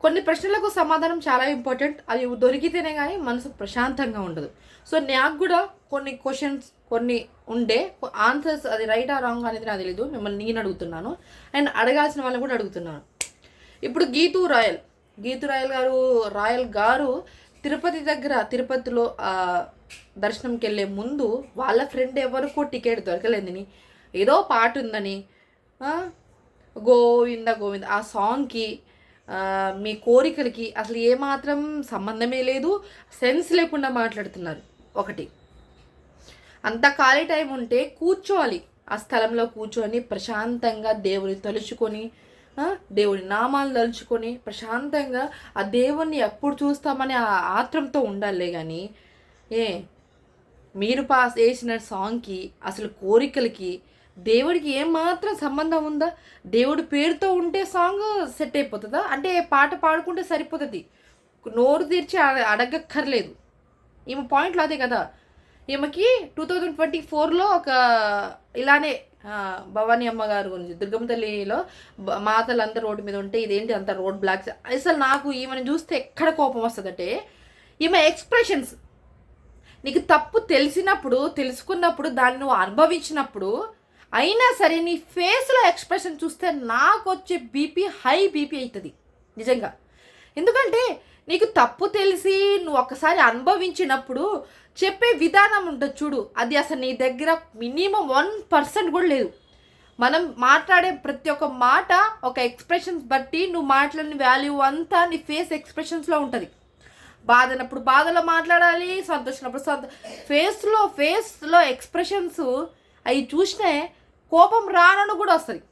కొన్ని ప్రశ్నలకు సమాధానం చాలా ఇంపార్టెంట్. అది దొరికితేనే కానీ మనసు ప్రశాంతంగా ఉండదు. సో నాకు కూడా కొన్ని క్వశ్చన్స్ కొన్ని ఉండే ఆన్సర్స్, అది రైట్ ఆ రాంగ్ అనేది నాకు తెలీదు. మిమ్మల్ని నేను అడుగుతున్నాను అండ్ అడగాల్సిన వాళ్ళని కూడా అడుగుతున్నాను. ఇప్పుడు గీతూ రాయల్ గారు తిరుపతి దగ్గర, తిరుపతిలో దర్శనంకి వెళ్ళే ముందు వాళ్ళ ఫ్రెండ్ ఎవరికో టికెట్ దొరకలేదని, ఏదో పాట ఉందని, గోవింద గోవింద ఆ సాంగ్కి మీ కోరికలకి అసలు ఏమాత్రం సంబంధమే లేదు, సెన్స్ లేకుండా మాట్లాడుతున్నారు. ఒకటి, అంత ఖాళీ టైం ఉంటే కూర్చోవాలి, ఆ స్థలంలో కూర్చొని ప్రశాంతంగా దేవుని తలుచుకొని, దేవుడి నామాలు తలుచుకొని ప్రశాంతంగా ఆ దేవుణ్ణి ఎప్పుడు చూస్తామని ఆ ఆత్రంతో ఉండాలి. కానీ మీరు వేసిన సాంగ్కి అసలు కోరికలకి దేవుడికి ఏమాత్రం సంబంధం ఉందా? దేవుడి పేరుతో ఉంటే సాంగ్ సెట్ అయిపోతుందా? అంటే పాట పాడుకుంటే సరిపోతుంది, నోరు తీర్చి అడగక్కర్లేదు. ఈమె పాయింట్లో అదే కదా. ఈమెకి 2024లో ఒక ఇలానే భవానీ అమ్మగారు గురించి, దుర్గమ్మ తల్లిలో మాతలందరూ రోడ్డు మీద ఉంటే ఇదేంటి అంత రోడ్ బ్లాక్స్. అసలు నాకు ఈమెను చూస్తే ఎక్కడ కోపం వస్తుందంటే ఈమె ఎక్స్ప్రెషన్స్. నీకు తప్పు తెలిసినప్పుడు, తెలుసుకున్నప్పుడు, దాన్ని నువ్వు అనుభవించినప్పుడు అయినా సరే నీ ఫేస్లో ఎక్స్ప్రెషన్ చూస్తే నాకు వచ్చే హై బీపీ అవుతుంది నిజంగా. ఎందుకంటే నీకు తప్పు తెలిసి నువ్వు ఒకసారి అనుభవించినప్పుడు చెప్పే విధానం ఉంటుంది చూడు, అది అసలు నీ దగ్గర మినిమం 1% కూడా లేదు. మనం మాట్లాడే ప్రతి ఒక్క మాట ఒక ఎక్స్ప్రెషన్స్ బట్టి నువ్వు మాట్లాడిన వాల్యూ అంతా నీ ఫేస్ ఎక్స్ప్రెషన్స్లో ఉంటుంది. బాధనప్పుడు బాధలో మాట్లాడాలి, సంతోషినప్పుడు ఫేస్లో ఎక్స్ప్రెషన్స్ అవి చూసినే కోపం రానను కూడా వస్తుంది.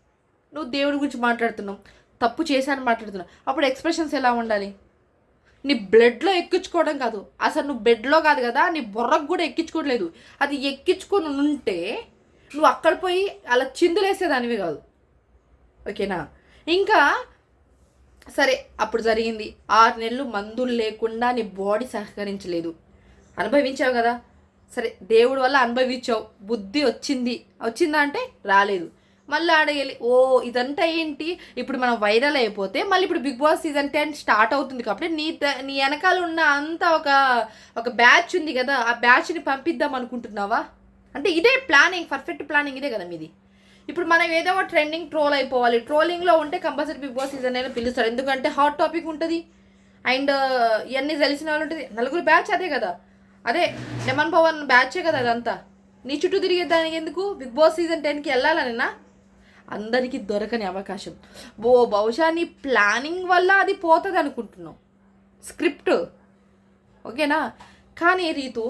నువ్వు దేవుడి గురించి మాట్లాడుతున్నావు, తప్పు చేశాను మాట్లాడుతున్నావు, అప్పుడు ఎక్స్ప్రెషన్స్ ఎలా ఉండాలి? నీ బ్లడ్లో ఎక్కించుకోవడం కాదు, అసలు నువ్వు బెడ్లో కాదు కదా, నీ బుర్రకు కూడా ఎక్కించుకోవట్లేదు. అది ఎక్కించుకొని ఉంటే నువ్వు అక్కడ పోయి అలా చిందులేసేదానివి కాదు. ఓకేనా? ఇంకా సరే, అప్పుడు జరిగింది 6 నెలలు మందులు లేకుండా నీ బాడీ సహకరించలేదు, అనుభవించావు కదా. సరే, దేవుడి వల్ల అనుభవించావు, బుద్ధి వచ్చిందా అంటే రాలేదు. మళ్ళీ అడగాలి, ఇదంతా ఏంటి, ఇప్పుడు మనం వైరల్ అయిపోతే మళ్ళీ ఇప్పుడు బిగ్ బాస్ సీజన్ 10 స్టార్ట్ అవుతుంది కాబట్టి నీ వెనకాల ఉన్న అంతా ఒక బ్యాచ్ ఉంది కదా, ఆ బ్యాచ్ని పంపిద్దాం అనుకుంటున్నావా? అంటే ఇదే ప్లానింగ్, పర్ఫెక్ట్ ప్లానింగ్ ఇదే కదా మీది. ఇప్పుడు మనం ఏదో ఒక ట్రెండింగ్ ట్రోల్ అయిపోవాలి, ట్రోలింగ్లో ఉంటే కంపల్సరీ బిగ్ బాస్ సీజన్ అయినా పిలుస్తారు. ఎందుకంటే హాట్ టాపిక్ ఉంటుంది అండ్ ఇవన్నీ తెలిసిన వాళ్ళు ఉంటుంది. నలుగురు బ్యాచ్ అదే కదా, అదే లెమన్ పవన్ బ్యాచే కదా అదంతా. నీ చుట్టూ తిరిగేదానికి ఎందుకు? బిగ్ బాస్ సీజన్ 10కి వెళ్ళాలనినా? అందరికీ దొరకని అవకాశం. బహుశా నీ ప్లానింగ్ వల్ల అది పోతుంది అనుకుంటున్నావు, స్క్రిప్ట్. ఓకేనా? కానీ రీతు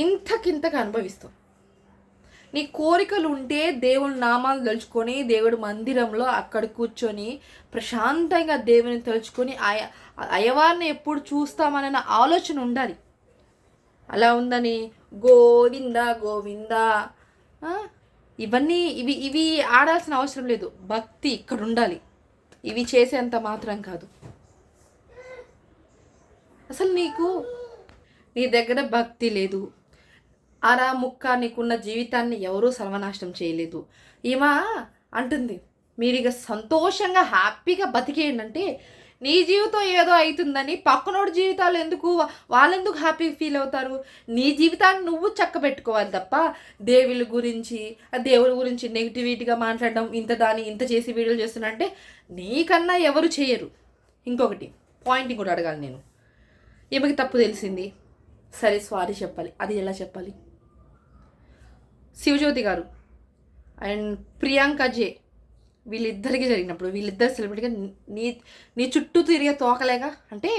ఇంతకింతగా అనుభవిస్తావు. నీ కోరికలు ఉంటే దేవుని నామాలు తలుచుకొని దేవుడి మందిరంలో అక్కడ కూర్చొని ప్రశాంతంగా దేవుని తలుచుకొని అయ్యవారిని ఎప్పుడు చూస్తామన్న ఆలోచన ఉండాలి. అలా ఉందని గోవింద గోవింద ఇవి ఆడాల్సిన అవసరం లేదు. భక్తి ఇక్కడ ఉండాలి, ఇవి చేసేంత మాత్రం కాదు. అసలు నీ దగ్గర భక్తి లేదు, ముక్క నీకున్న జీవితాన్ని ఎవరూ సర్వనాశనం చేయలేదు. ఈమె అంటుంది మీరు ఇక సంతోషంగా హ్యాపీగా బతికేయండి అంటే, నీ జీవితం ఏదో అవుతుందని పక్కనోడి జీవితాలు వాళ్ళెందుకు హ్యాపీ ఫీల్ అవుతారు? నీ జీవితాన్ని నువ్వు చక్కబెట్టుకోవాలి తప్ప దేవుడి గురించి నెగిటివిటీగా మాట్లాడడం, ఇంత చేసి వీడియోలు చేస్తున్నా అంటే నీకన్నా ఎవరు చేయరు. ఇంకొకటి పాయింట్ కూడా అడగాలి నేను. ఈమెకి తప్పు తెలిసింది, సరే సారీ చెప్పాలి. అది ఎలా చెప్పాలి? శివజ్యోతి గారు అండ్ ప్రియాంక జే వీళ్ళిద్దరికి జరిగినప్పుడు, వీళ్ళిద్దరు సెలబ్రిటీగా నీ చుట్టూ తిరిగే తోకలేగా, అంటే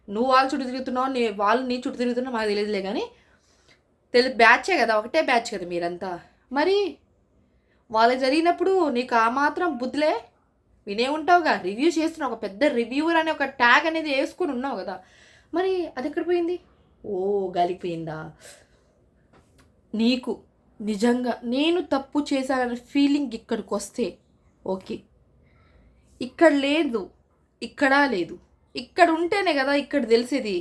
నువ్వు వాళ్ళ చుట్టూ తిరుగుతున్నావు, వాళ్ళు నీ చుట్టూ తిరుగుతున్నావు మాకు తెలియదులే, కానీ బ్యాచే కదా, ఒకటే బ్యాచ్ కదా మీరంతా. మరి వాళ్ళకి జరిగినప్పుడు నీకు ఆ మాత్రం బుద్ధులే వినే ఉంటావుగా, రివ్యూ చేస్తున్నావు, ఒక పెద్ద రివ్యూవర్ అనే ఒక ట్యాగ్ అనేది వేసుకుని ఉన్నావు కదా. మరి అది ఎక్కడ పోయింది? గాలిపోయిందా? నీకు నిజంగా నేను తప్పు చేశానన్న ఫీలింగ్ ఇక్కడికి వస్తే ఓకే, ఇక్కడ లేదు, ఇక్కడ లేదు, ఇక్కడ ఉంటేనే కదా ఇక్కడ తెలిసేది.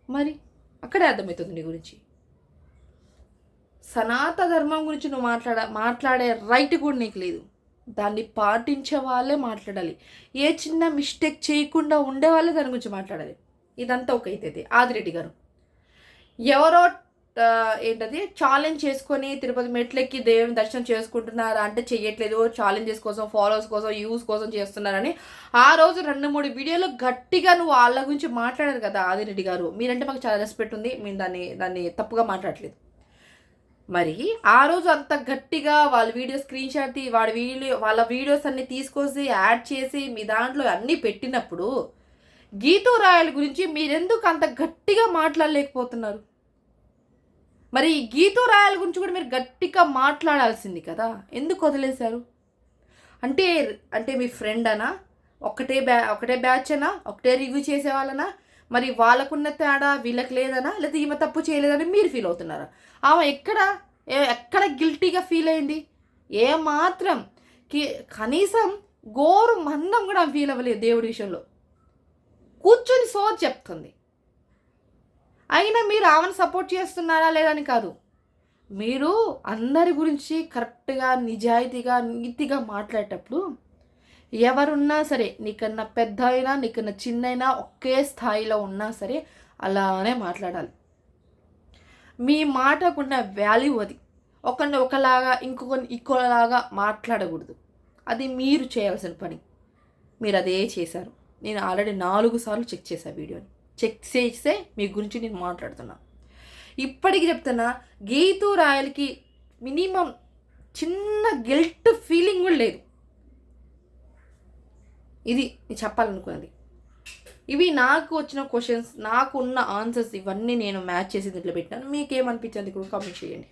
మరి అక్కడే అర్థమవుతుంది నీ గురించి. సనాతన ధర్మం గురించి నువ్వు మాట్లాడే రైట్ కూడా నీకు లేదు. దాన్ని పాటించే వాళ్ళే మాట్లాడాలి. ఏ చిన్న మిస్టేక్ చేయకుండా ఉండే వాళ్ళే దాని గురించి మాట్లాడాలి. ఇదంతా ఒక అయితే ఆదిరెడ్డి గారు ఎవరో ఏంటది ఛాలెంజ్ చేసుకొని తిరుపతి మెట్లెక్కి దేవుని దర్శనం చేసుకుంటున్నారా అంటే చెయ్యట్లేదు, ఛాలెంజెస్ కోసం, ఫాలోవర్స్ కోసం, వ్యూస్ కోసం చేస్తున్నారని ఆ రోజు 2-3 వీడియోలు గట్టిగా నువ్వు వాళ్ళ గురించి మాట్లాడారు కదా ఆదిరెడ్డి గారు. మీరంటే మాకు చాలా రెస్పెక్ట్ ఉంది, మేము దాన్ని తప్పుగా మాట్లాడట్లేదు. మరి ఆ రోజు అంత గట్టిగా వాళ్ళ వీడియో స్క్రీన్ షాట్ వాళ్ళ వీడియోస్ అన్ని తీసుకొచ్చి యాడ్ చేసి మీ దాంట్లో అన్నీ పెట్టినప్పుడు గీతూ రాయల గురించి మీరెందుకు అంత గట్టిగా మాట్లాడలేకపోతున్నారు? మరి ఈ గీతూ రాయల గురించి కూడా మీరు గట్టిగా మాట్లాడాల్సింది కదా, ఎందుకు వదిలేశారు? అంటే అంటే మీ ఫ్రెండ్ అనా, ఒకటే బ్యాచ్ అనా, ఒకటే రివ్యూ చేసేవాళ్ళనా, మరి వాళ్ళకున్న తేడా వీళ్ళకి లేదనా, లేదా ఈమె తప్పు చేయలేదని మీరు ఫీల్ అవుతున్నారా? ఆమె ఎక్కడ గిల్టీగా ఫీల్ అయింది? ఏమాత్రం కనీసం గోరు మందం కూడా ఫీల్ అవ్వలేదు దేవుడి విషయంలో. కూర్చొని చెప్తుంది. అయినా మీరు ఆమెను సపోర్ట్ చేస్తున్నారా లేదని కాదు, మీరు అందరి గురించి కరెక్ట్గా, నిజాయితీగా, నీతిగా మాట్లాడేటప్పుడు ఎవరున్నా సరే, నీకన్నా పెద్ద అయినా నీకన్నా చిన్నైనా ఒకే స్థాయిలో ఉన్నా సరే అలానే మాట్లాడాలి. మీ మాటకున్న వాల్యూ అది. ఒకరిని ఒకలాగా ఇంకోలాగా మాట్లాడకూడదు. అది మీరు చేయాల్సిన పని. మీరు అదే చేశారు. నేను ఆల్రెడీ 4 సార్లు చెక్ చేశాను వీడియోని. చెక్ చేస్తే మీ గురించి నేను మాట్లాడుతున్నా. ఇప్పటికి చెప్తున్నా, గీతూ రాయలకి మినిమం చిన్న గిల్ట్ ఫీలింగ్ కూడా లేదు. ఇది నేను చెప్పాలనుకున్నది. ఇవి నాకు వచ్చిన క్వశ్చన్స్, నాకు ఉన్న ఆన్సర్స్, ఇవన్నీ నేను మ్యాచ్ చేసి దీంట్లో పెట్టాను. మీకేమనిపించింది కూడా కామెంట్ చేయండి.